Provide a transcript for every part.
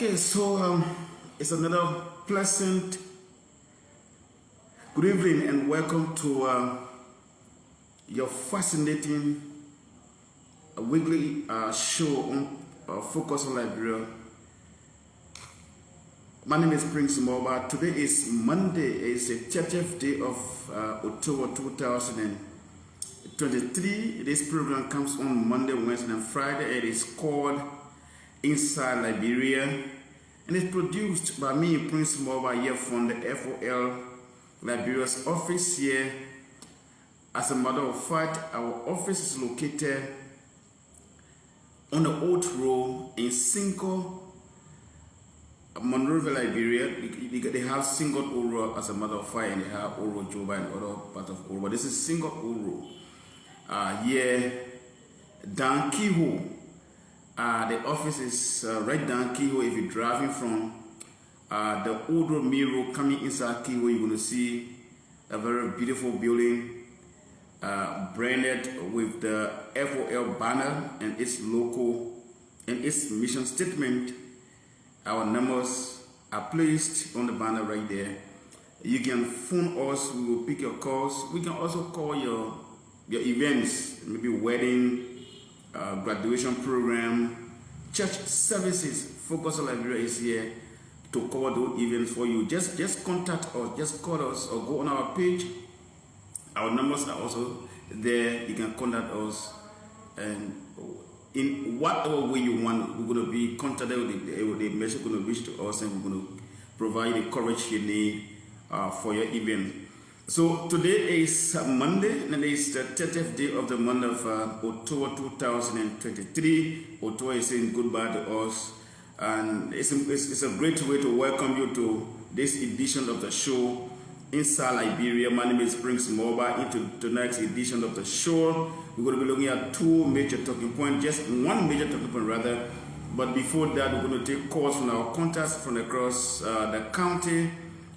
Okay, so it's another pleasant good evening and welcome to your fascinating weekly show on Focus on Liberia. My name is Prince Mulbah. Today is Monday. It's the 30th day of October 2023. This program comes on Monday, Wednesday, and Friday. It is called Inside Liberia, and it's produced by me, Prince Mulbah, here from the FOL Liberia's office here. As a matter of fact, our office is located on the Old Road in Single, Monrovia, Liberia. They have Single Old Road as a matter of fact, and they have Old Road Juba and other parts of Old Road. This is Single Old Road. Here, down Keyhole. The office is right down Keyhole. If you're driving from the Old Road Mill Road coming inside Keyhole, you're going to see a very beautiful building branded with the FOL banner and its logo and its mission statement. Our numbers are placed on the banner right there. You can phone us, we will pick your calls. We can also call your events, maybe wedding, graduation program, church services. Focus on Liberia is here to cover those events for you. Just contact us, just call us or go on our page. Our numbers are also there. You can contact us, and in whatever way you want, we're going to be contacted with the message going to reach to us, and we're going to provide the courage you need for your event. So today is Monday, and it's the 30th day of the month of October 2023. October is saying goodbye to us, and it's a great way to welcome you to this edition of the show, Inside Liberia. My name is Prince Mulbah. Into tonight's edition of the show, we're going to be looking at two major talking points, just one major talking point rather. But before that, we're going to take calls from our contacts from across the country.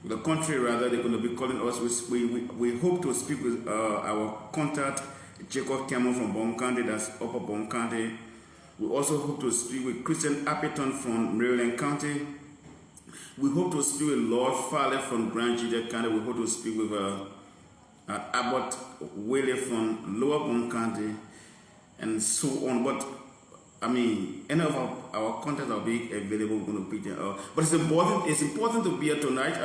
The country rather. They're going to be calling us. We hope to speak with our contact Jacob Cameron from Bong County, that's Upper Bong County. We also hope to speak with Christian Appleton from Maryland County. We hope to speak with Lord Farley from Grand Judea County. We hope to speak with Abbott Willie from Lower Bong County, and so on. But I mean, any of our contacts will be available. We're going to pick them up. But it's important to be here tonight.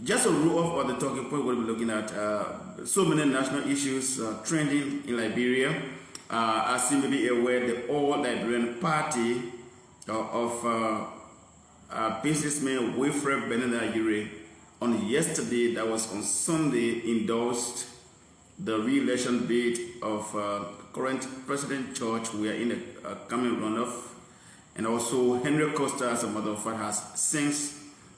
Just a roll off of the talking point we'll be looking at. So many national issues trending in Liberia. As you may be aware, the All Liberian Party of businessman Wilfred Benedayure on yesterday, that was on Sunday, endorsed the re-election bid of current President George. We are in a coming runoff, and also Henry Costa, as a matter of fact, has since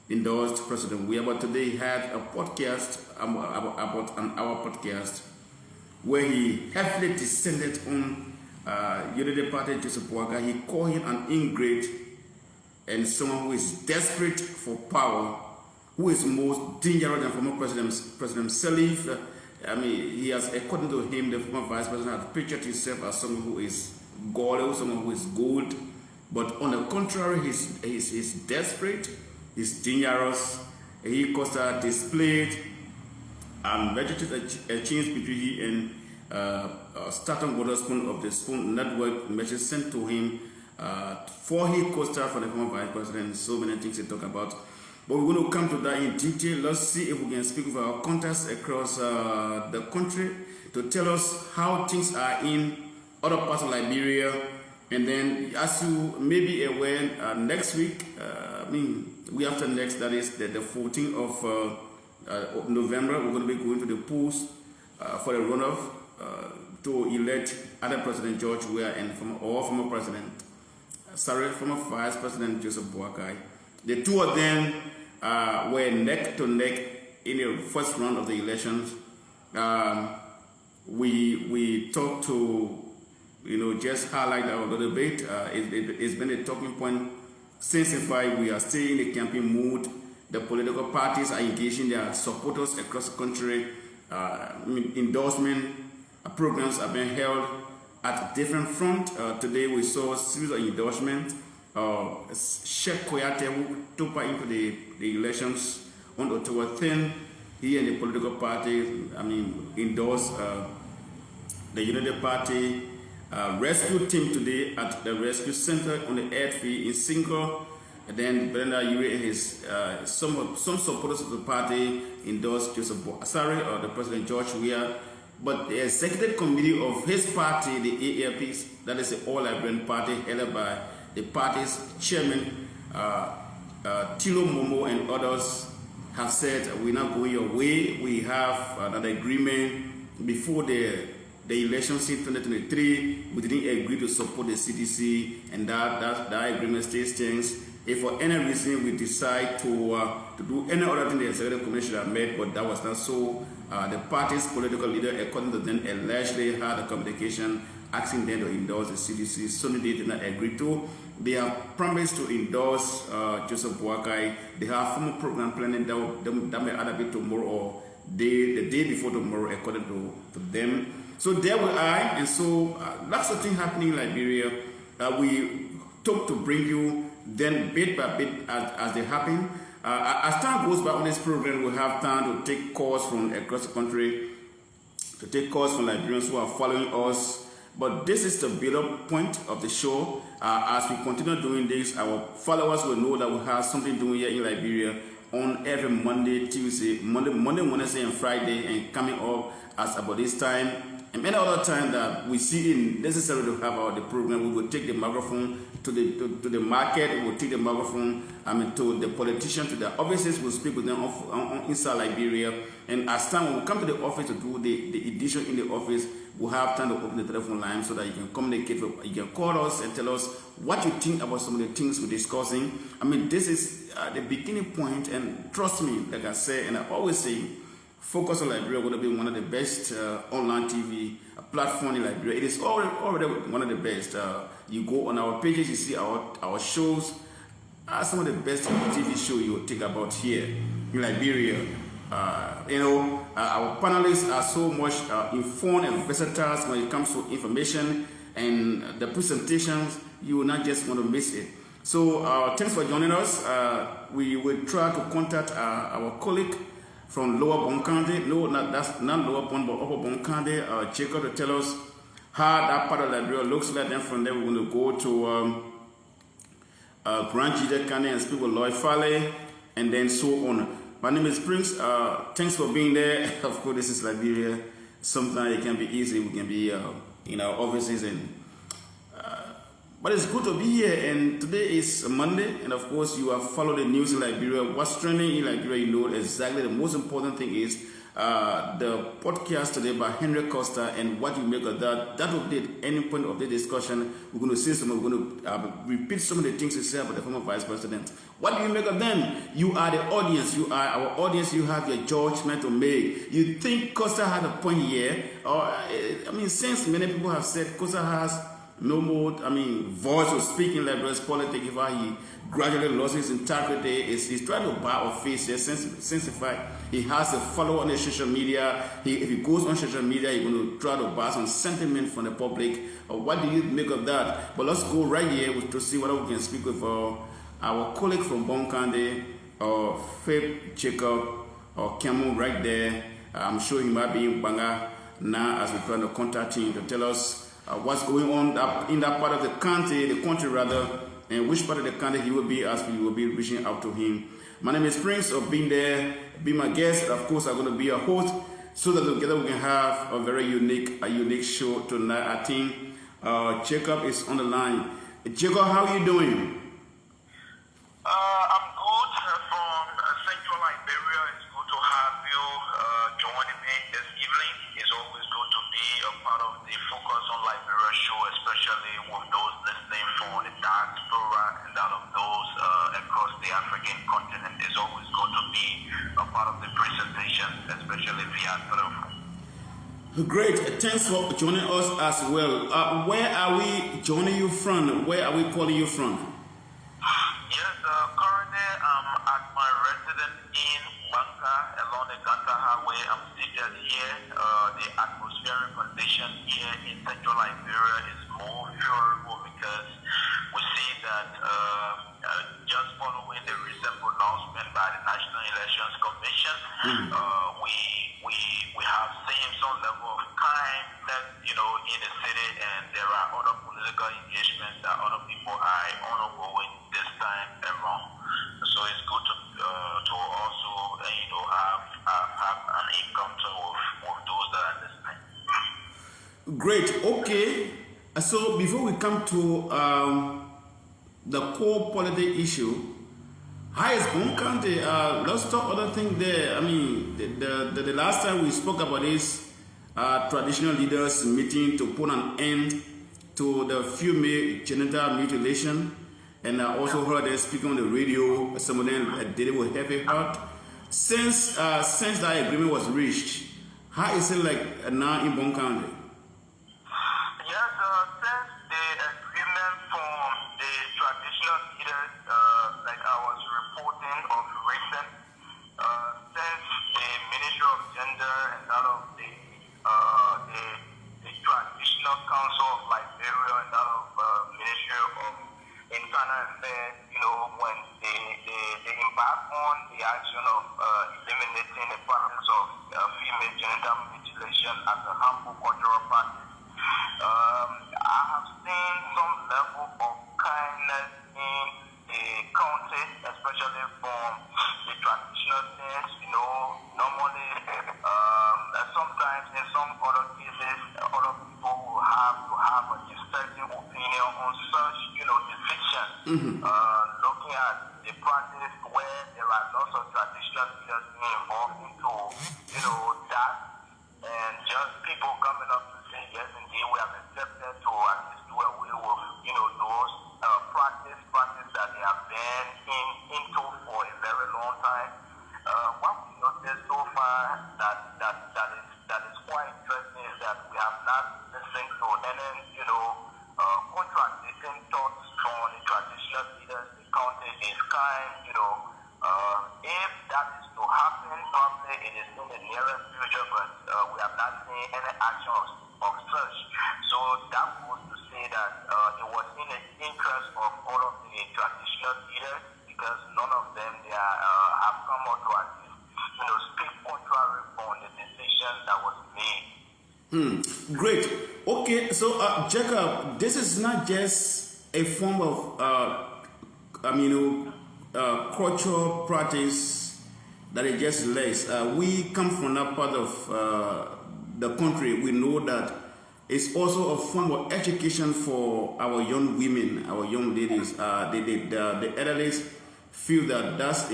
endorsed President Weah. But today he had a podcast about an hour podcast where he heavily descended on Unity Party Joseph Boakai. He called him an ingrate and someone who is desperate for power, who is most dangerous than former President Salif. I mean, he has, according to him, the former vice president has pictured himself as someone who is gullible, someone who is good. But on the contrary, he's desperate, he's dangerous. He Costa displayed vegetate a change between he and Staten Waterspoon of the Spoon Network, message sent to him for he Costa for the former vice president. So many things to talk about. But we're going to come to that in detail. Let's see if we can speak with our contacts across the country to tell us how things are in other parts of Liberia. And then, as you may be aware, next week, week after next, that is the 14th of November, we're going to be going to the polls for the runoff to elect either President George Weah and former Vice President Joseph Boakai. The two of them were neck to neck in the first round of the elections. We talked to, just highlight a little bit. It's been a talking point since, in fact, we are still in the campaign mood. The political parties are engaging their supporters across the country. Endorsement programs are being held at different fronts. Today we saw a series of endorsements Sheikh Koyate, who took part into the elections on October 10, he and the political party, endorsed the Unity Party rescue team today at the rescue center on the airfield in Single. And then Brenda Yuri and his some supporters of the party endorsed Joseph Boakai or the President George Weah. But the executive committee of his party, the AAP, that is the All Liberian Party, headed by the party's chairman, Tilo Momo and others, have said, we're not going your way. We have an agreement before the elections in 2023. We didn't agree to support the CDC, and that agreement still stands. If for any reason we decide to do any other thing the executive committee should have made, but that was not so. The party's political leader, according to them, allegedly had a communication asking them to endorse the CDC. Something they did not agree to. They have promised to endorse Joseph Boakai. They have formal program planning that may either be tomorrow or the day before tomorrow, according to them. So there we are, and so lots of things happening in Liberia. We took to bring you then bit by bit as they happen. As time goes by on this program, we have time to take calls from across the country, to take calls from Liberians who are following us. But this is the build-up point of the show. As we continue doing this, our followers will know that we have something doing here in Liberia on every Monday, Tuesday, Monday, Wednesday, and Friday, and coming up as about this time. And any other time that we see it necessary to have the program, we will take the microphone to the market, we will take the microphone to the politicians, to the offices, we'll speak with them on inside Liberia. And as time when we come to the office to do the edition in the office, we'll have time to open the telephone line so that you can communicate, you can call us and tell us what you think about some of the things we're discussing. This is the beginning point, and trust me, like I say, and I always say, Focus on Liberia going to be one of the best online TV platform in Liberia. It is already one of the best. You go on our pages, you see our shows. Some of the best TV shows you will think about here in Liberia. Our panelists are so much informed and versatile when it comes to information and the presentations. You will not just want to miss it. So thanks for joining us. We will try to contact our colleague from Lower Bong County, that's not Lower Bong, but Upper Bong County, Jacob, to tell us how that part of Liberia looks like. Then from there, we're going to go to Grand Jide County and speak with Lloyd Farley, and then so on. My name is Prince. Thanks for being there. Of course, this is Liberia. Sometimes it can be easy. We can be in our offices but it's good to be here, and today is Monday, and of course you have followed the news in Liberia. What's trending in Liberia, you know exactly. The most important thing is the podcast today by Henry Costa, and what you make of that. That will be the ending point of the discussion. We're going to say some, we're going to repeat some of the things he said about the former vice president. What do you make of them? You are the audience. You are our audience. You have your judgment to make. You think Costa had a point here? Or since many people have said Costa has no more, voice to speak in Liberia's politics. If he gradually lost his integrity, he's trying to buy our face here. Since in fact he has a follower on the social media, if he goes on social media, he's going to try to buy some sentiment from the public. What do you make of that? But let's go right here to see whether we can speak with our colleague from Bong County, Faith Jacob, or Cameron right there. I'm sure he might be in Banga now as we try to contact him to tell us what's going on in that part of the country rather, and which part of the country he will be as we will be reaching out to him. My name is Prince of being there, be my guest. Of course, I'm going to be a host so that together we can have a very unique show tonight. I think Jacob is on the line. Jacob, how are you doing? I'm good from Central Liberia. It's good to have you joining me this evening. It's always good to be a part of the Focus on Liberia show, especially with those listening from the diaspora and out of those across the African continent. It's always good to be a part of the presentation, especially via telephone. Great. Thanks for joining us as well. Where are we joining you from? Where are we calling you from? Yes, currently I'm at my residence in Banka along the Ganta Highway. I'm seated here. The atmospheric condition here in Central Liberia is more favorable because we say that just following the recent pronouncement by the National Elections Commission, we have seen some level of kindness, in the city, and there are other political engagements that other people are undergoing this time around. So it's good to also, have an encounter with those that are listening. Great. Okay. So before we come to the core political issue, how is Bong County? Let's talk other thing there. I mean, the last time we spoke about this traditional leaders meeting to put an end to the female genital mutilation, and I also heard them speaking on the radio. Some of them did it with heavy heart. Since that agreement was reached, how is it like now in Bong County? Yes, since the agreement from the traditional leaders, like I was reporting of recent, since the Ministry of Gender and that of the Traditional Council of Liberia and that of Ministry of Internal Affairs, when they embark on the action of eliminating the practice of female genital mutilation as a harmful cultural practice, I have seen some level of kindness in the county, especially from the traditional things. Normally, sometimes in some other cases, other people will have to have a dissenting opinion on such, decisions. Looking at the practice where there are lots of traditional leaders being involved into, that, and just people coming up to say, yes, indeed, we have accepted to at least do away with, those practice that they have been into for a very long time. What we noticed so far that is quite interesting is that we have not listened to any, contradicting thoughts from the traditional leaders. The county is kind, if that is to happen, probably it is in the nearest future, but we have not seen any action of such. So that was to say that it was in the interest of all of the traditional leaders, because none of them have come out to at least, speak contrary on the decision that was made. Great. Okay, so Jacob, this is not just a form of cultural practice that is just less. We come from that part of the country. We know that it's also a form of education for our young women, our young ladies. The elderly feel that that's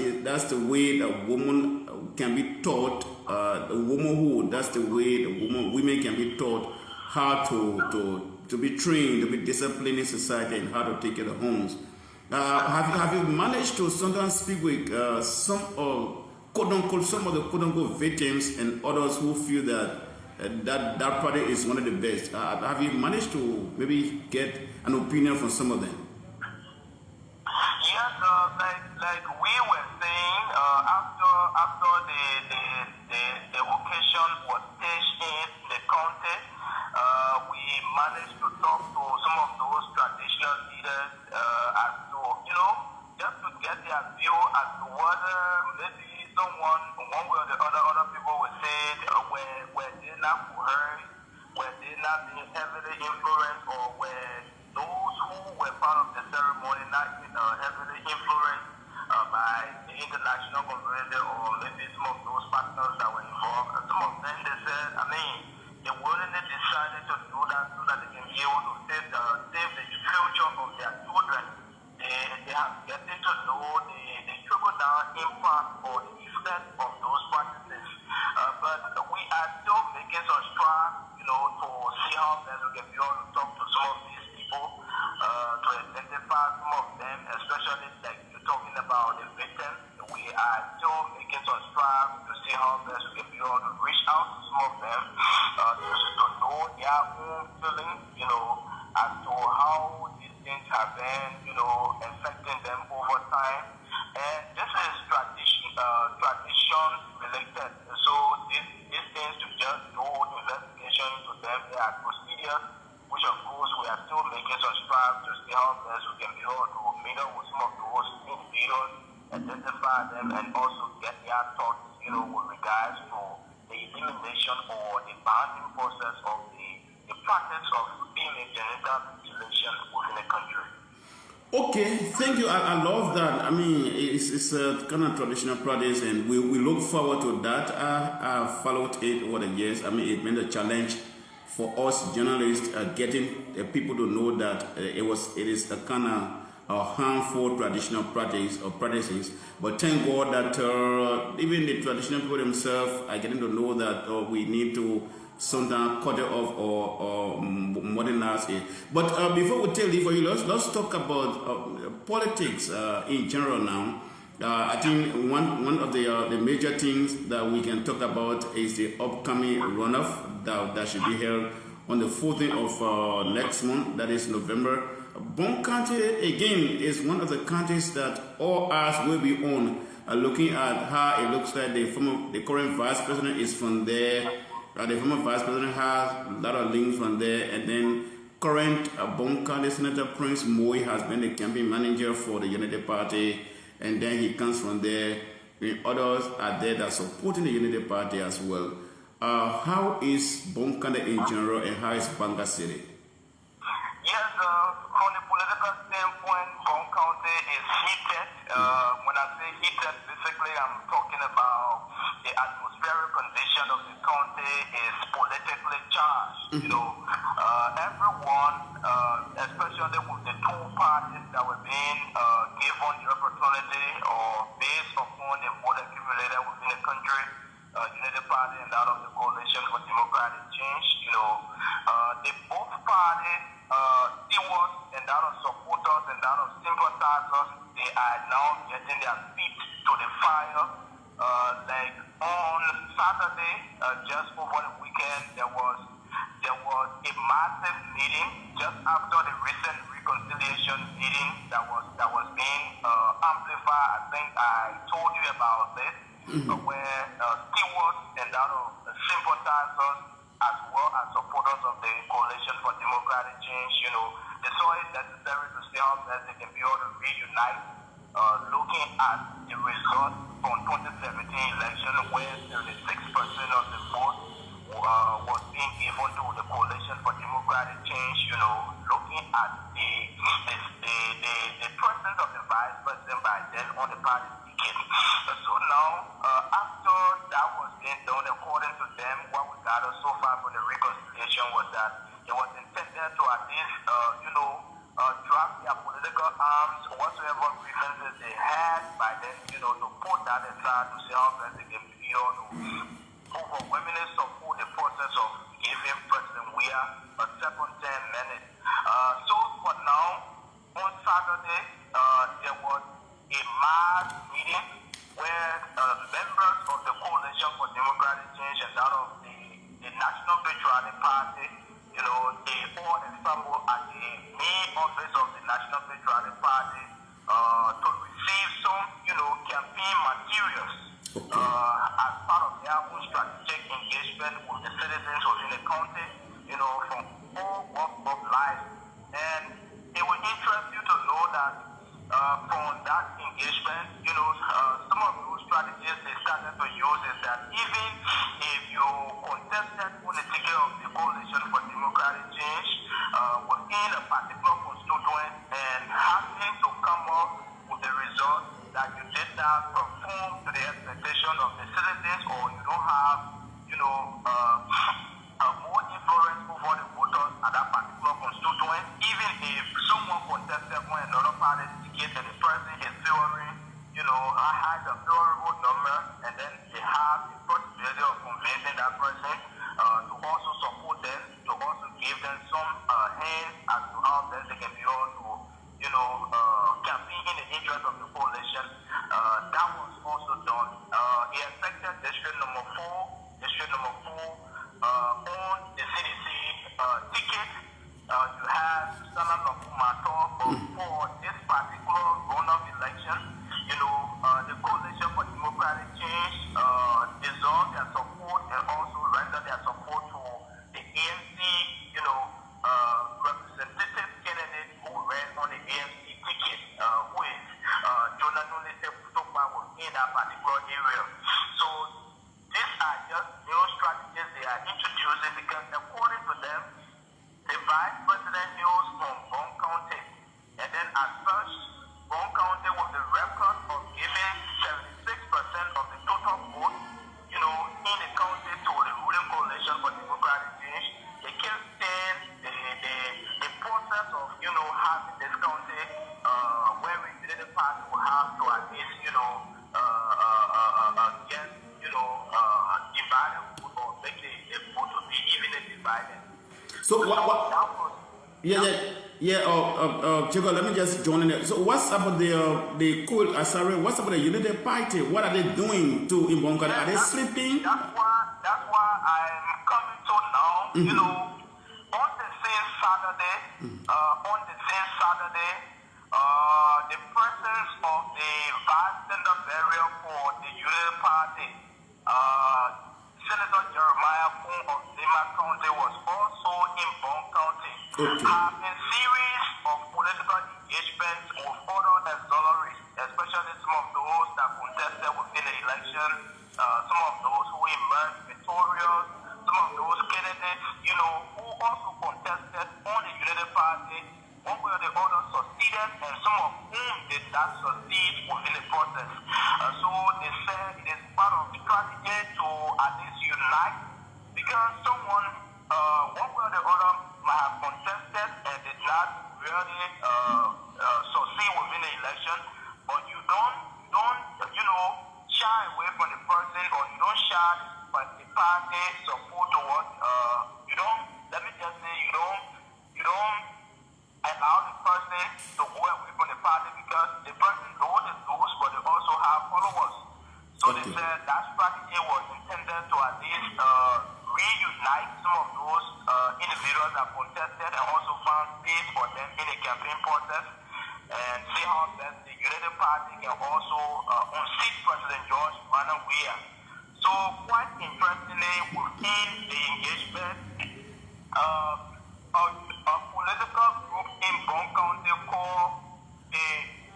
the way the woman can be taught. The womanhood, that's the way the women can be taught how to be trained, to be disciplined in society, and how to take care of homes. Have you managed to sometimes speak with some of the quote unquote victims and others who feel that that party is one of the best? Have you managed to maybe get an opinion from some of them? Yes, like we were saying, after the occasion was staged in the county, we managed to talk to some of those traditional leaders as to, just to get their view as to whether maybe someone, one way or the other people would say, were they not coerced, were they not being heavily influenced, or were those who were part of the ceremony not heavily influenced by the international community, or maybe some of those partners that were involved. And some of them, they said, they willingly decided to do that so that they can be able to save the future of their children. They have getting to know the trickle-down impact or the effect of those practices. But we are still making some strides, to see how best we can be able to talk to some of these people, to identify some of them, especially like you're talking about the victims. We are still making some strides to see how best we can be able to reach out to some of them, to know their own feelings, as to how these things have been, affecting them over time. And this is tradition related. So these things to just do investigation to them, they are procedures which of course we are still making some strides to see how best we can be able to meet up with some of those individuals, identify them, and also get their thoughts, with regards to the elimination or the banning process of the practice of female genital mutilation within the country. Okay, thank you. I love that. I mean, it's a kind of traditional practice, and we look forward to that. I followed it over the years. I mean, it meant a challenge for us journalists getting people to know that it is a kind of harmful traditional practice or practices. But thank God that even the traditional people themselves are getting to know that we need to sometimes cut it off or modernize it. But before we tell you for you, let's talk about politics in general now. I think one of the major things that we can talk about is the upcoming runoff that should be held on the 14th of next month, that is November. Bong County, again, is one of the counties that all eyes will be on, looking at how it looks like the current vice president is from there. The former vice president has a lot of links from there, and then current Bong County Senator Prince Mulbah has been the campaign manager for the Unity Party, and then he comes from there. And others are there that are supporting the Unity Party as well. How is Bong County in general, and how is Banga City? Yes, from the political standpoint, Bong County is heated. When I say heated, basically I'm talking about the atmospheric condition of the county is politically charged. Everyone, especially with the two parties that were being given the opportunity or based upon the vote accumulated within the country, Unity Party and that of the Coalition for Democratic Change, the both parties, stewards and that of supporters and that of sympathizers, they are now getting their feet to the fire. Like on Saturday, just over the weekend, there was a massive meeting just after the recent reconciliation meeting that was being amplified. I think I told you about this, where stewards and that of sympathizers as well as supporters of the Coalition for Democratic Change, they saw it necessary to see how best they can be able to reunite, looking at the results from 2017 election where 36% of the vote was being given to the Coalition for Democratic Change, looking at the presence of the vice president by then on the party ticket. So now, after that was being done, according to them, what we gathered so far from the reconciliation was that it was intended to at least, drop their political arms, whatsoever grievances they had by then, to put that aside to see how best they can be able to overwhelmingly support the process of giving President Weah a second term mandate. So for now, on Saturday, there was a mass meeting where members of the Coalition for Democratic Change and that of the National Patriotic Party, they all assembled at the main office of the National Patriotic Party to receive some, campaign materials as part of their own strategic engagement with the citizens within the county, from all walks of life. And it will interest you to know that from that engagement, some of those strategies they started to use is that even if you contested on the ticket of the Coalition for Democratic Change within a particular constituent and having to come up with the result that you did not perform to the expectation of the citizens, or you don't have, more influence over the voters at that particular constituent, even if someone contested on another party's ticket and the person is favoring, has a favorable number, and then they have the possibility of convincing that person to also support them, to also give them some hand as to how best they can be able to, campaign in the interest of the coalition. That was also done. He affected district number 4, on the CDC ticket. You have Sana Mato for this particular runoff election. The Coalition for Democratic Change dissolved their support and also rendered their support to the ANC, area. So these are just new strategies they are introducing because according to them, the vice president hails from Bong County, and then at first, Bong County was the record of giving 76% of the total vote, in the county to the ruling coalition for democratic change. They kept saying the process of, having this county where we did the party will have to at least, get, divided or make the vote to be evenly divided. So what Chico, let me just join in there. So what's about the cool Asare? What's about the Unity Party? What are they doing in Bong County? Are they sleeping? That's why I'm coming to now. On the same Saturday, the presence of the vice center barrier for the Unity Party, Senator Jeremiah Pung of Lima County was also in Bong County. Okay. A series of political engagements with other auxiliaries, especially some of those that contested within the election, some of those who emerged victorious, some of those candidates, who also contested on the Unity Party, one way or the other succeeded, and some of whom did not succeed within the process. So they said it is part of strategy to at least unite, because someone, one way or the other, might have contested and did not really succeed within the election, but you don't shy away from the person, or you don't shy from the party support towards, let me just say, you don't allow the person to go away from the party, because the person knows the rules, but they also have followers. So they said that strategy was intended to at least reunite some of those individuals that contested, and also found space for them in the campaign process, and see how best the Unity Party can also unseat President George Manuel Weah. So quite interestingly, within the engagement, a political group in Bong County called the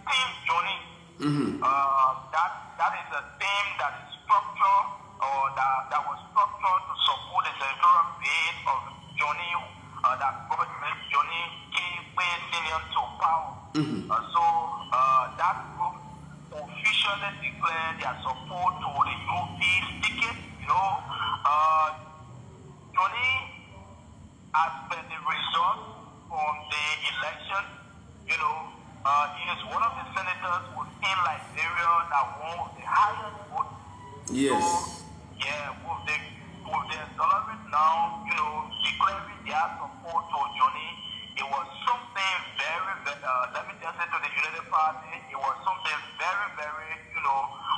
Team Johnny. That is a team that is structured, or that was structured to support the senatorial bid of Johnny, that brought Johnny K. Senior to power. So that group officially declared their support to the UP's ticket. Johnny, as per the results from the election, he is one of the senators within Liberia that won the highest vote. Yes. So, with the authorities now, declaring their support to Johnny, it was something very, let me just say to the Unity Party, it was something very, very,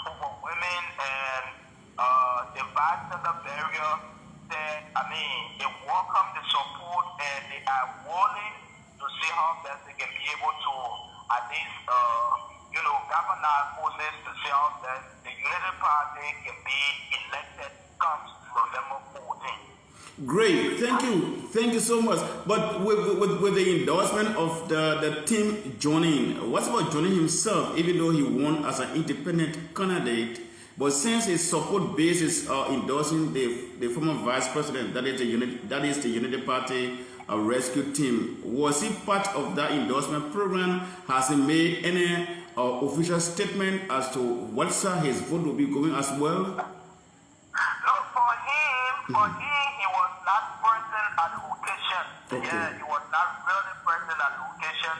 overwhelming, and the vice center barrier said, they welcome the support, and they are willing to see how best they can be able to at least, govern our forces to see how best the Unity Party can be elected comes November 14th. Great, thank you so much. But with the endorsement of the team joining, what about joining himself, even though he won as an independent candidate? But since his support base is endorsing the former vice president, that is the Unity Party rescue team, was he part of that endorsement program? Has he made any official statement as to what side his vote will be going as well? No, for him, he was not present at the occasion. Okay. Yeah, he was not really present at the occasion.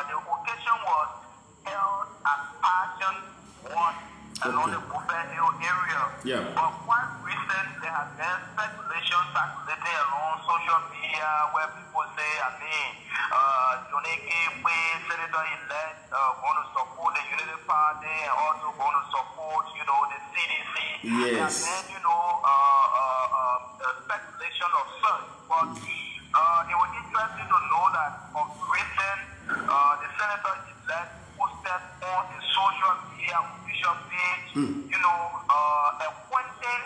The occasion was held at Passion 1 along the Buffet Hill area. Yeah. But quite recent, there has been speculation circulating along social media where people say, Johnny Gateway, Senator-elect, going to support the Unity Party, and also going to support, the CDC. Yes. And then, the speculation of such. But it was interesting to know that of recent, the Senator-elect posted on the social media official page, acquainting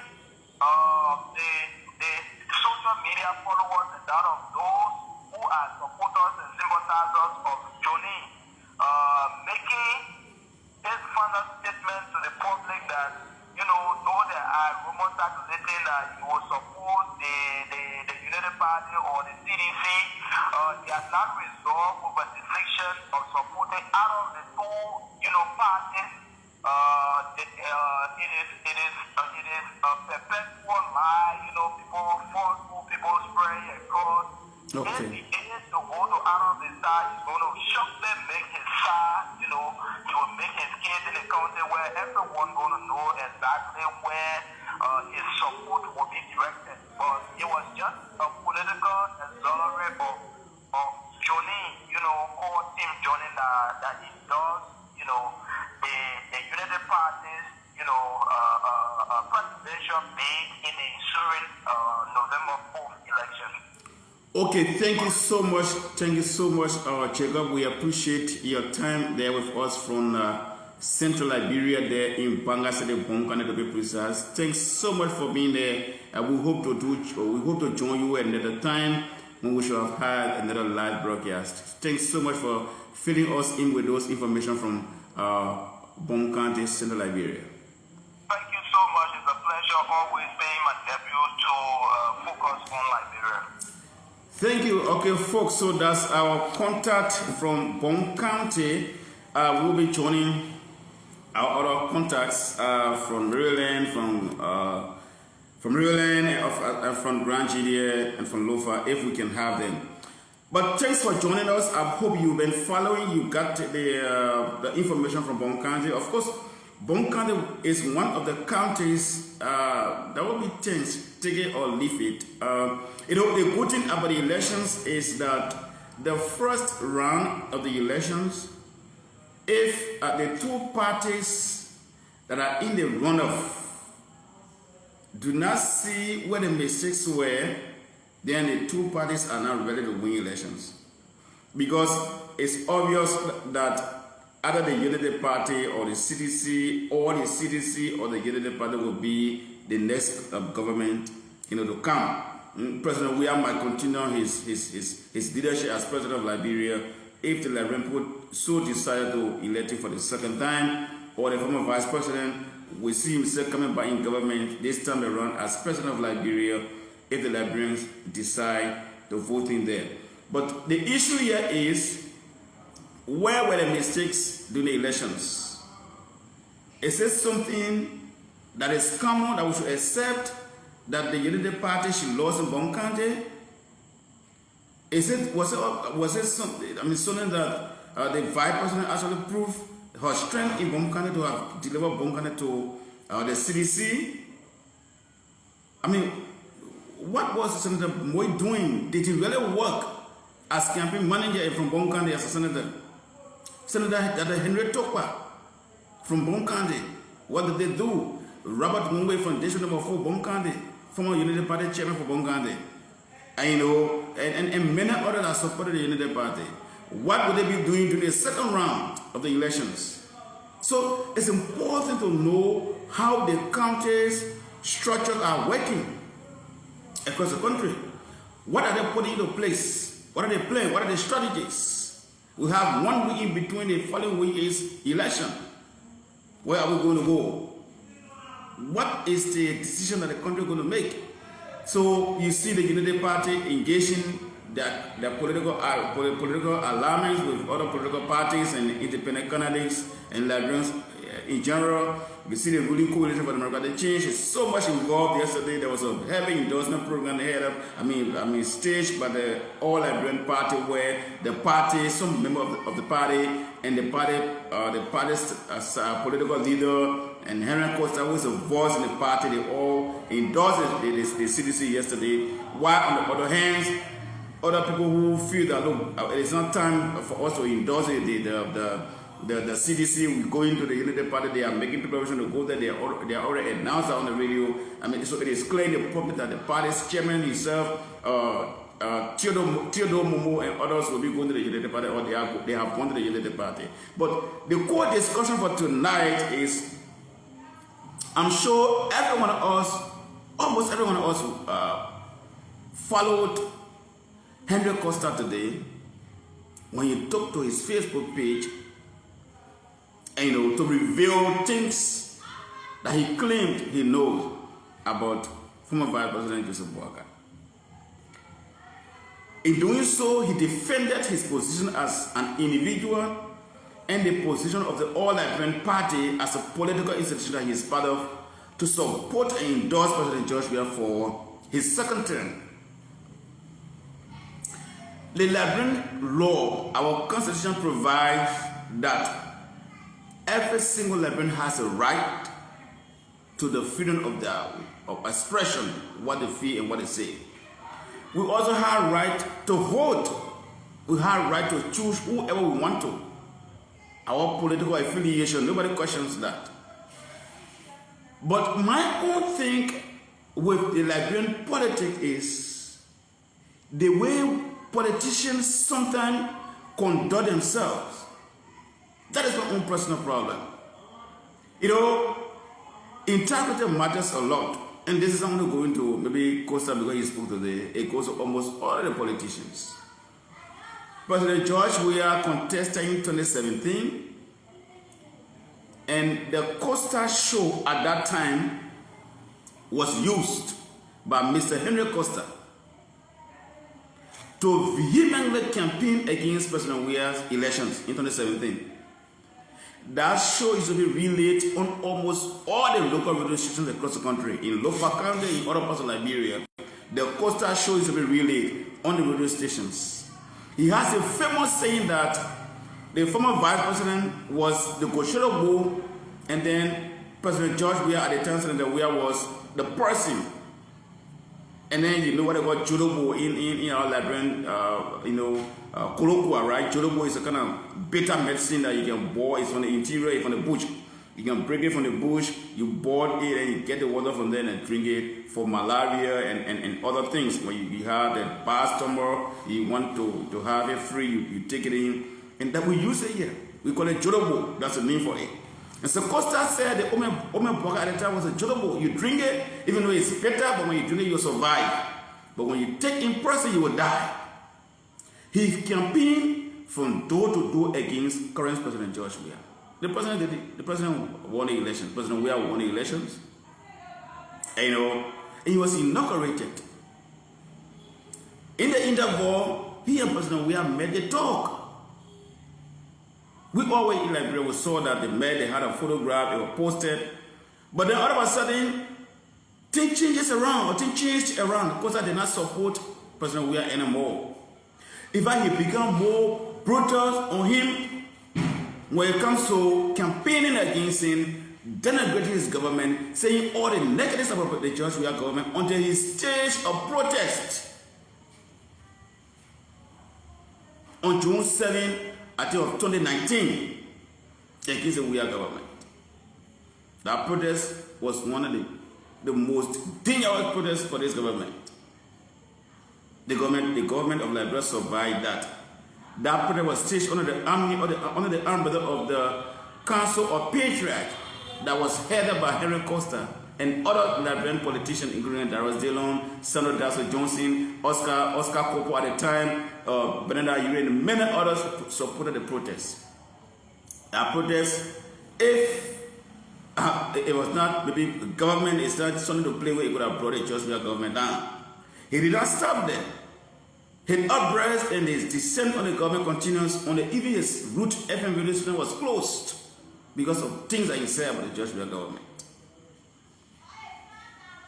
the social media followers and that of those who are supporters and sympathizers of Johnny, making his final statement to the public that circulating that he will support the Unity Party or the CDC. He has not resolved over the decision of supporting out of the two, parties. It is a perpetual lie. People falsehood, people spray across. Okay. If he is to go to out of the side, he's going to shock them, make his side. He will make his case in the county where everyone going to know exactly where his support will be directed. But it was just a political auxiliary of joining, called Tim joining that he does, the Unity Party's, presidential bid in the ensuing November 4th election. Okay, thank you so much. Thank you so much, Jacob. We appreciate your time there with us from Central Liberia, there in Banga City, Bong County, to be precise. Thanks so much for being there. We hope to join you another time when we shall have had another live broadcast. Thanks so much for filling us in with those information from Bong County, Central Liberia. Thank you so much. It's a pleasure always paying my debut to focus on Liberia. Thank you. Okay, folks, so that's our contact from Bong County. We'll be joining our other contacts from Maryland, from Grand GDA, and from Lofa, if we can have them. But thanks for joining us. I hope you've been following. You got the information from Bong County. Of course, Bong County is one of the counties that will be changed, take it or leave it. The good thing about the elections is that the first round of the elections, if the two parties that are in the runoff do not see where the mistakes were, then the two parties are not ready to win elections. Because it's obvious that either the Unity Party or the CDC or the Unity Party will be the next government to come. President William might continue his leadership as president of Liberia if the Liberian people so decide to elect him for the second time, or the former vice president will see himself coming back in government this time around as president of Liberia if the Liberians decide to vote in there. But the issue here is, where were the mistakes during the elections? Is it something that is common that we should accept, that the Unity Party should lose in Bong County? Was it something that the vice president actually proved her strength in Bong County to have delivered Bong County to the CDC? What was Senator Moy doing? Did he really work as campaign manager from Bong County as a senator? Senator Henry Costa from Bong County, what did they do? Robert Mumbai from District Number 4, Bong County, former Unity Party chairman for Bong County, and many others that supported the Unity Party. What would they be doing during the second round of the elections? So it's important to know how the counties structures are working across the country. What are they putting into place? What are they playing? What are the strategies? We have 1 week in between. The following week is election. Where are we going to go? What is the decision that the country is going to make? So you see the Unity Party engaging their political alliance with other political parties and independent candidates and Liberians in general. You see the ruling coalition for democratic change is so much involved. Yesterday there was a heavy endorsement program staged by the All Liberian Party, where the party, some member of the party, and the party's political leader and Henry Costa, who is a voice in the party, they all endorsed the CDC yesterday. While on the other hand, other people who feel that, look, it is not time for us to endorse the CDC, we go into the Unity Party, they are making preparation to go there, they are already announced on the radio. So it is clear in the public that the party's chairman himself, Theodore Momo and others will be going to the Unity Party, or they have gone to the Unity Party. But the core discussion for tonight is, I'm sure almost everyone of us followed Henry Costa today when you talk to his Facebook page, and to reveal things that he claimed he knows. about former Vice President Joseph Boakai. In doing so, he defended his position as an individual and the position of the All-Liberian Party as a political institution that he is part of to support and endorse President George Weah for his second term. The Liberian law, our constitution, provides that every single Liberian has a right to the freedom of expression, what they feel and what they say. We also have right to vote. We have right to choose whoever we want to. Our political affiliation, nobody questions that. But my own thing with the Liberian politics is the way politicians sometimes conduct themselves. That is my own personal problem. You know, integrity matters a lot. And this is I'm going to go into maybe Costa because he spoke today. It goes to almost all the politicians. President George Weah contested in 2017. And the Costa show at that time was used by Mr. Henry Costa to vehemently campaign against President Weah's elections in 2017. That show is to be relayed on almost all the local radio stations across the country. In Bong County, in other parts of Liberia, the Costa show is to be relayed on the radio stations. He has a famous saying that the former vice president was the Goshiro, and then President George Weah at the time, Senator Weah was the person. And then you know what they call Jodobo in our Liberian, colloquial, right? Jodobo is a kind of bitter medicine that you can boil. It's from the interior, it's from the bush. You can break it from the bush, you boil it, and you get the water from there and drink it for malaria and other things. When you have the bad stomach, you want to have it free, you take it in. And that we use it here. We call it Jodobo. That's the name for it. And so Costa said the Ome Boakai at the time was a Jodobo. You drink it, even though it's better, but when you drink it, you'll survive. But when you take in person, you will die. He campaigned from door to door against current President George Weah. The president won the elections. President Weah won the elections. And he was inaugurated. In the interval, he and President Weah made a talk. We always in Liberia, we saw that they met, they had a photograph, they were posted. But then all of a sudden, things changed around because I did not support President Weah anymore. In fact, he became more brutal on him when it comes to campaigning against him, denigrating his government, saying all the negatives about the George Weah government until he staged a protest on June 7, I think of 2019 against the Weah government. That protest was one of the most dangerous protests for this government. The government of Liberia survived that. That protest was staged under the army under the umbrella of the Council of Patriots that was headed by Henry Costa and other Liberian politicians, including Darius Dillon, Sandra Dasso Johnson, Oscar Copo at the time, Benenda Ure, and many others supported the protest. That protest, if it was not, maybe government is not something to play with, it could have brought the George Weah government down. He did not stop there. His outburst and his descent on the government continues on the even his root FM radio station was closed because of things that he said about the George Weah government.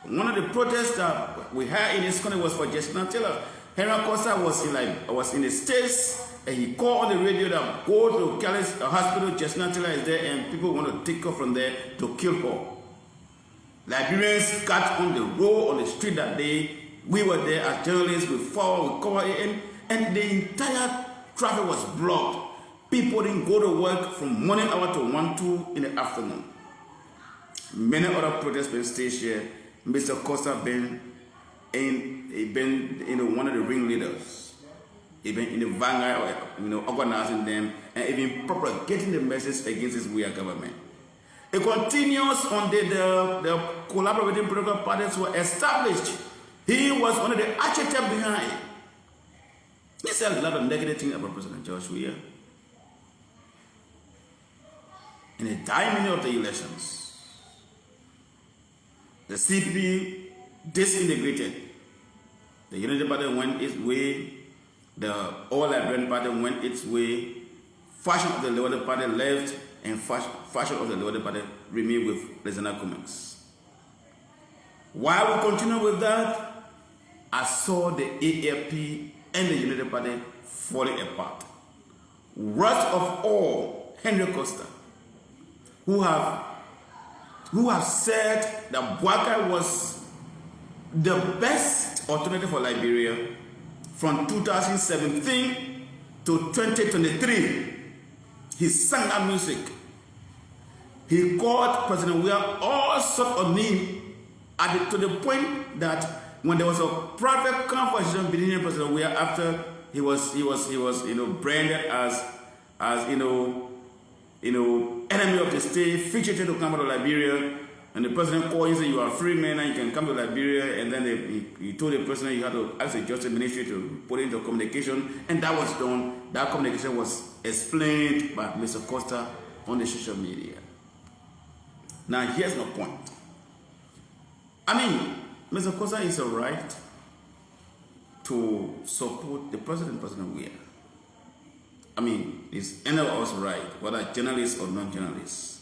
One of the protests that we had in this country was for Jessica Taylor. Henry Costa was in the States, and he called on the radio that go to Kelly's hospital. Jessica Taylor is there, and people want to take her from there to kill her. Liberians got on the road, on the street that day. We were there as journalists. We followed, we covered it, and the entire traffic was blocked. People didn't go to work from morning hour to 1-2 in the afternoon. Many other protests been staged here. Mr. Costa been one of the ringleaders. He been in the vanguard, organizing them and even propagating the message against this Weah government. It continues on the collaborating political parties were established. He was one of the architects behind it. He said a lot of negative things about President George Weah. In the timing of the elections, The CPP disintegrated. The Unity Party went its way. The All Liberian Party went its way. Faction of the Liberia Party left, and faction of the Liberia Party remained with Lieutenant Cummings. While we continue with that, I saw the AFP and the Unity Party falling apart. Worst of all, Henry Costa, who have said that Boakai was the best alternative for Liberia from 2017 to 2023. He sang that music. He called President Weah all sorts of names to the point that when there was a private conversation between President Weah after he was branded as enemy of the state, fugitive to come out of Liberia, and the president called and said, "You are a free man and you can come to Liberia." And then he told the president you had to ask the Justice Ministry to put into communication, and that was done. That communication was explained by Mr. Costa on the social media. Now here's my point. I mean, Mr. Costa is a right to support the President Weah. I mean, it's any of us right, whether journalists or non-journalists.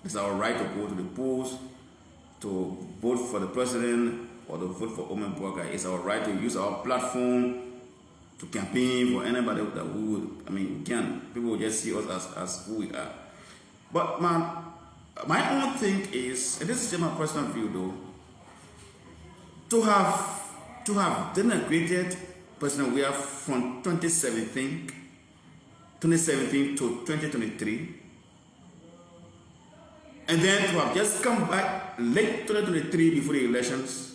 It's our right to go to the polls, to vote for the president, or to vote for Bong County. It's our right to use our platform to campaign for anybody that we would. I mean, we can. People will just see us as who we are. But my own thing is, and this is just my personal view though, to have denigrated President Weah from 2017 to 2023, and then to have just come back late 2023 before the elections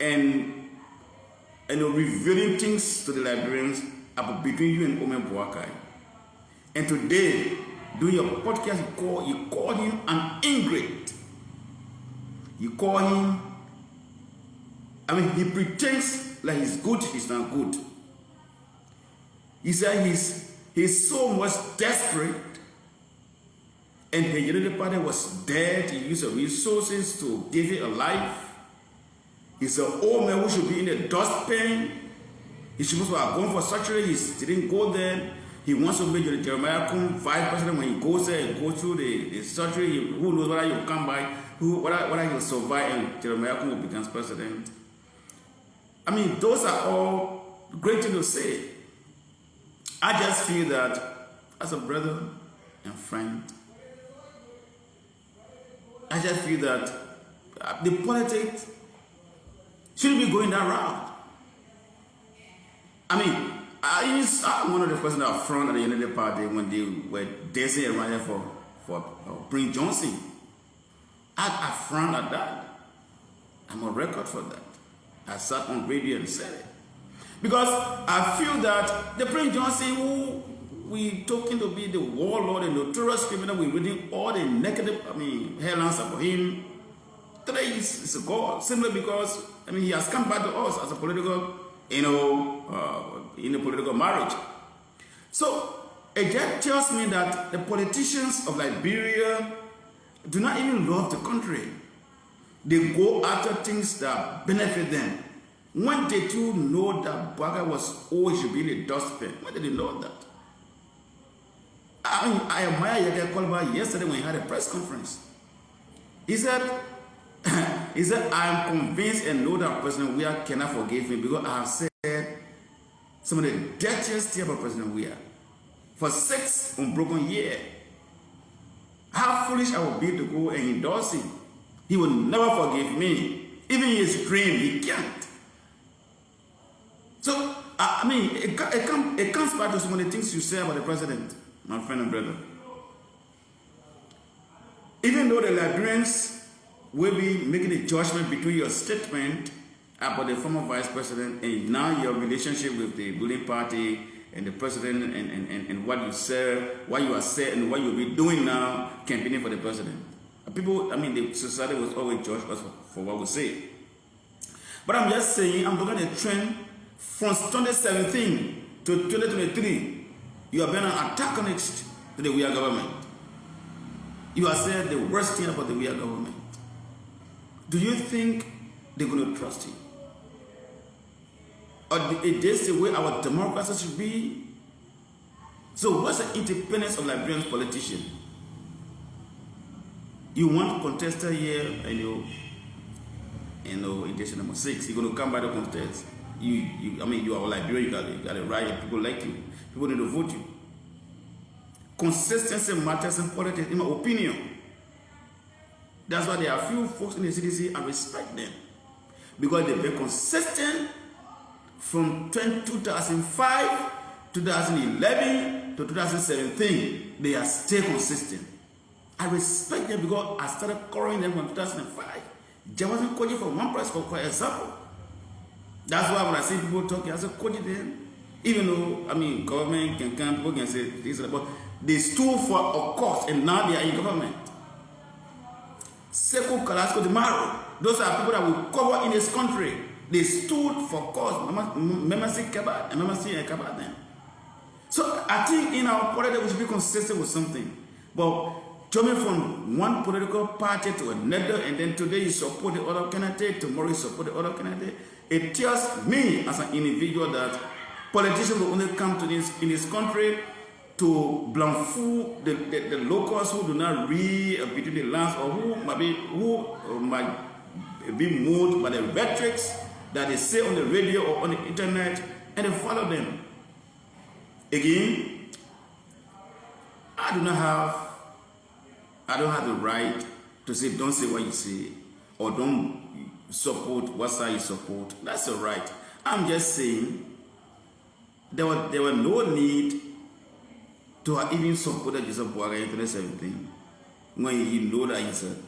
and revealing things to the Liberians about between you and Bong County. And today, doing your podcast, you call him an ingrate. You call him, I mean, he pretends like he's good, he's not good. He said he's so much desperate, and the Unity Party was dead. He used the resources to give it a life. He's an old man who should be in the dustbin. He's supposed to have gone for surgery. He didn't go there. He wants to be Jeremiah Kum vice president. When he goes there and goes through the surgery, who knows whether he'll come by, whether he'll survive and Jeremiah Kum will become president. I mean, those are all great things to say. I just feel that as a brother and friend, I just feel that the politics shouldn't be going that route. I mean, I'm one of the persons that front of the Unity Party when they were dancing around here for Prince Johnson. I front at that. I'm on record for that. I sat on radio and said it. Because I feel that the Prince Johnson, who we talking to be the warlord and notorious criminal, we're reading all the negative, headlines about him. Today he's a god, simply because, he has come back to us as a political, in a political marriage. So it just tells me that the politicians of Liberia do not even love the country. They go after things that benefit them. When did you know that Boakai was always should be in a dustbin? When did you know that? I admire Yaka Kolba yesterday when he had a press conference. He said, I am convinced and know that President Weah cannot forgive me because I have said some of the dirtiest things about President Weah for 6 unbroken years. How foolish I would be to go and endorse him. He will never forgive me. Even in his dream, he can't. So, it comes back to some of the things you say about the president, my friend and brother. Even though the Liberians will be making a judgment between your statement about the former vice president and now your relationship with the ruling party and the president and what you say, what you are saying, and what you'll be doing now, campaigning for the president. People, the society was always judge us for what we say. But I'm just saying, I'm looking at the trend from 2017 to 2023. You have been an antagonist to the Weah government. You have said the worst thing about the Weah government. do you think they're going to trust you? Or is this the way our democracy should be? So what's the independence of Liberian politicians? You want contestant here, and you know, edition number 6, you're going to come by the contest. I mean, you are Liberian, you got a right, people like you. People need to vote you. Consistency matters in politics, in my opinion. That's why there are few folks in the CDC, I respect them. Because they've been consistent from 2005, 2011 to 2017. They are still consistent. I respect them because I started covering them from 2005. There wasn't coaching for one price, for example. That's why when I see people talking, I say, coaching them. Even though, I mean, government can come, people can say this, but they stood for a cause and now they are in government. Seko Kalasco de Maro, those are people that will cover in this country. They stood for cause. Memasi Kabad and Memasi Kabad then. So I think in our politics we should be consistent with something. But jumping from one political party to another, and then today you support the other candidate, tomorrow you support the other candidate, it tells me as an individual that politicians will only come to this in this country to blamfool the locals who do not read between the lines, or who might be moved by the rhetorics that they say on the radio or on the internet, and they follow them. Again, I don't have the right to say don't say what you say or don't support what side you support. That's all right. I'm just saying there were no need to have even supported Joseph Boakai in 2017 when you know that he's an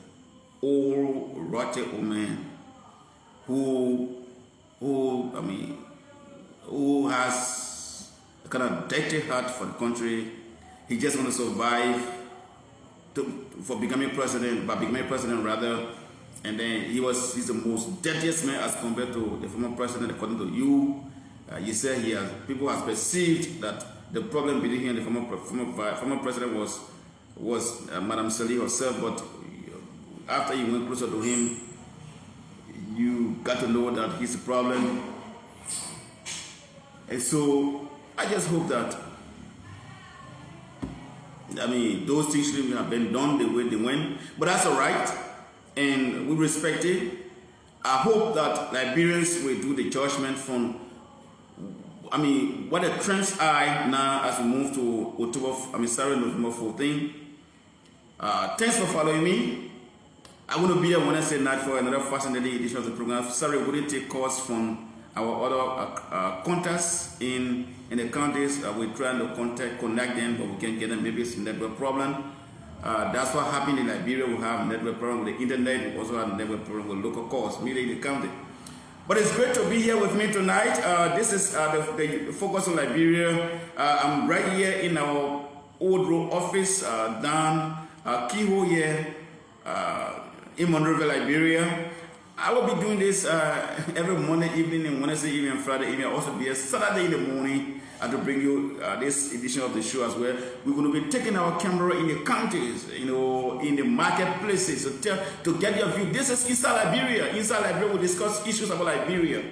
old, rotten old man who has a kind of dirty heart for the country. He just want to survive for becoming president, rather. And then he's the most dirtiest man as compared to the former president, according to you. You said people have perceived that the problem between him and the former president was Madam Sali herself, but after you went closer to him, you got to know that he's the problem. And so I just hope that, I mean, those things shouldn't have been done the way they went, but that's all right, and we respect it. I hope that Liberians will do the judgment from, I mean, what the trends are now as we move to November 14. Thanks for following me. I'm going to be here Wednesday night for another fascinating edition of the program. Sorry, we didn't take calls from our other contacts in the counties. We're trying to connect them, but we can't get them. Maybe it's a network problem. That's what happened in Liberia. We have network problem with the internet. We also have network problem with local calls, media in the county. But it's great to be here with me tonight. This is the Focus on Liberia. I'm right here in our old road office down Kiho here in Monrovia, Liberia. I will be doing this every Monday evening and Wednesday evening and Friday evening. I'll also be here Saturday in the morning to bring you this edition of the show as well. We're going to be taking our camera in the counties, in the marketplaces to get your view. This is Inside Liberia. Inside Liberia, we discuss issues about Liberia.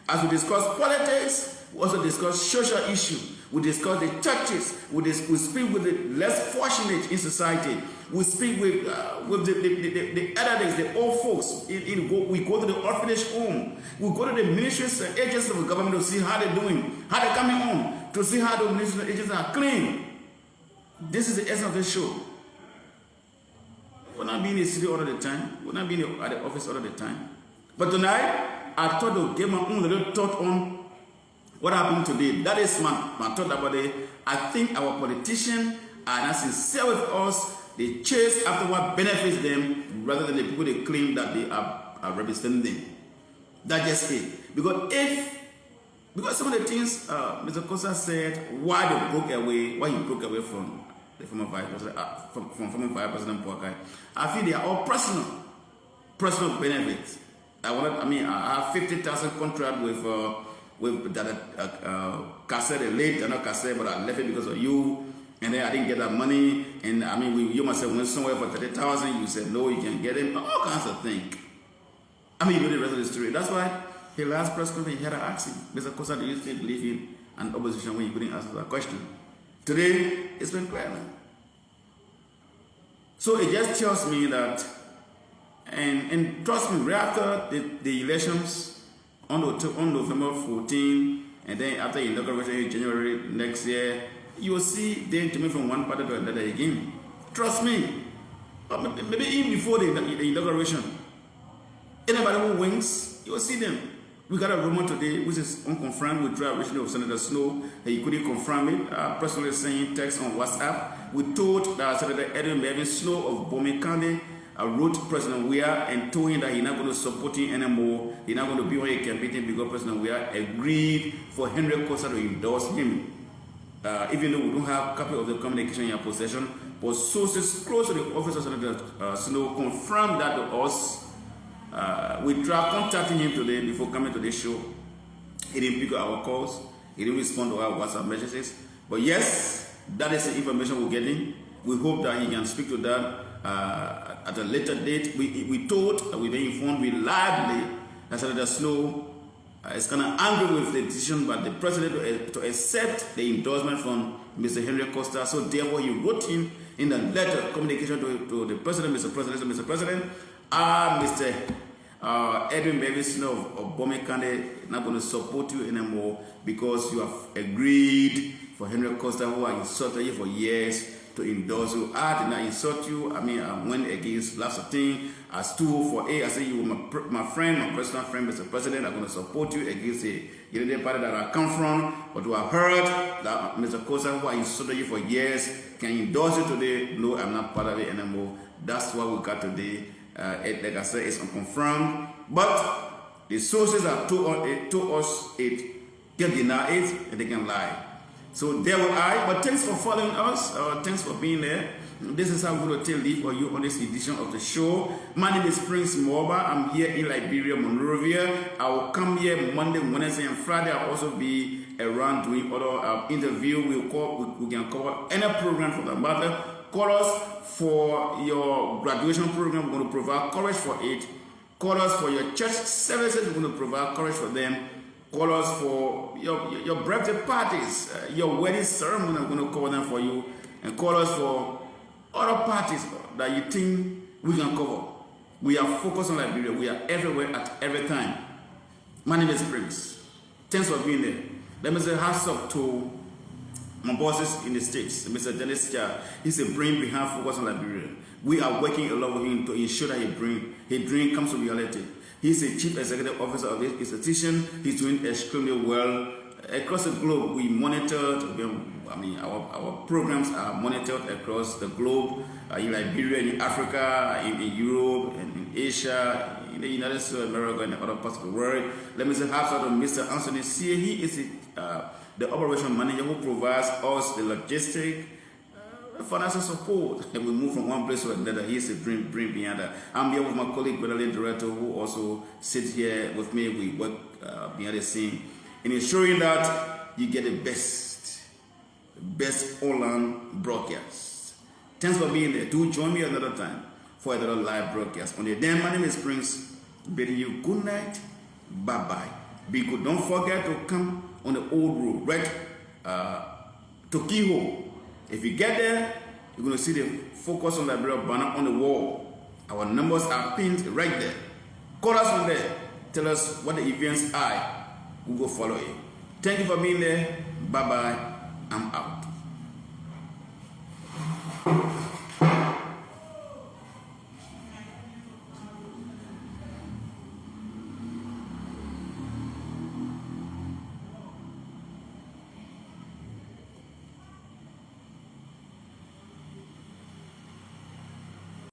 As we discuss politics, we also discuss social issues. We discuss the churches. We speak with the less fortunate in society. We speak with the elderly, the old folks. We go to the orphanage home. We go to the ministries and agencies of the government to see how they're doing, how they're coming home, to see how the ministries and agencies are clean. This is the essence of the show. We're not being in the city all the time. We're not being at the office all the time. But tonight, I thought to give my own little thought on what happened today. That is my thought about it. I think our politicians are not sincere with us. They chase after what benefits them rather than the people they claim that they are representing them. That's just it. Because some of the things Mr. Costa said, why he broke away from the former Vice President, from former Vice President Boakai, I feel they are all personal benefits. I have 50,000 contract with that Cassette, the late, not Cassette, but I left it because of you. And then I didn't get that money. And you must have went somewhere for 30,000. You said no, you can't get it. All kinds of things. I mean, you know the rest of the story. That's why he last press conference, he had to ask him, Mr. Costa, do you still believe in an opposition when you couldn't answer that question? Today, it's been clear now. So it just tells me that, and trust me, right after the elections on November 14, and then after the inauguration in January next year, you will see them coming from one party to another again. Trust me. Maybe even before the inauguration, anybody who wins, you will see them. We got a rumor today, which is unconfirmed, with trial of Senator Snow, that he couldn't confirm it. Personally saying text on WhatsApp. We told that Senator Edwin Snow of Bong County wrote President Weah and told him that he's not going to support him anymore. He's not going to be on a campaign because President Weah agreed for Henry Costa to endorse him. Even though we don't have a copy of the communication in our possession, but sources close to the office of Senator Snow confirmed that to us. We tried contacting him today before coming to this show. He didn't pick up our calls. He didn't respond to our WhatsApp messages. But yes, that is the information we're getting. We hope that he can speak to that at a later date. We told, we've been informed reliably that Senator Snow is kind of angry with the decision by the president to accept the endorsement from Mr. Henry Costa. So therefore, he wrote him in the letter communication to the president, Mr. President, Mr. Edwin Snow of Bong County not going to support you anymore because you have agreed for Henry Costa, who I insulted you for years, to endorse you. I did not insult you. I mean, I went against lots of things. I stood for A. I said you were my friend, my personal friend, Mr. President. I'm going to support you against the Unity Party that I come from. But to have heard that Mr. Costa, who I insulted you for years, can endorse you today, no, I'm not part of it anymore. That's what we got today. Like I said, it's unconfirmed. But the sources that told us it can deny it and they can lie. So there were I. But thanks for following us. Thanks for being there. This is how I'm going to tell you for you on this edition of the show. My name is Prince Mulbah. I'm here in Liberia, Monrovia. I will come here Monday, Wednesday, and Friday. I'll also be around doing other interviews. We can cover any program for the matter. Call us for your graduation program. We're going to provide coverage for it. Call us for your church services. We're going to provide coverage for them. Call us for your birthday parties, your wedding ceremony. I'm going to cover them for you. And call us for other parties that you think we can cover. We are focused on Liberia. We are everywhere at every time. My name is Prince. Thanks for being there. Let me say hats up to my bosses in the States, Mr. Dennis Chia. He's a brain behind Focus on Liberia. We are working a lot with him to ensure that his dream comes to reality. He's the chief executive officer of this institution. He's doing extremely well. Across the globe, we monitored, our programs are monitored across the globe, in Liberia, in Africa, in Europe, and in Asia, in the United States of America, and other parts of the world. Let me say hats out to Mr. Anthony C. He is the operation manager who provides us the logistic, financial support, and we move from one place to another. He's a dream behind that. I'm here with my colleague, Gwendolyn Director, who also sits here with me. We work behind the scene in ensuring that you get the best online broadcast. Thanks for being there. Do join me another time for another live broadcast. On the day, my name is Prince. Bidding you good night. Bye-bye. Be good. Don't forget to come on the old road, right to Kiho. If you get there, you're going to see the Focus on Liberia banner on the wall. Our numbers are pinned right there. Call us from there. Tell us what the events are. We'll go follow it. Thank you for being there. Bye-bye. I'm out.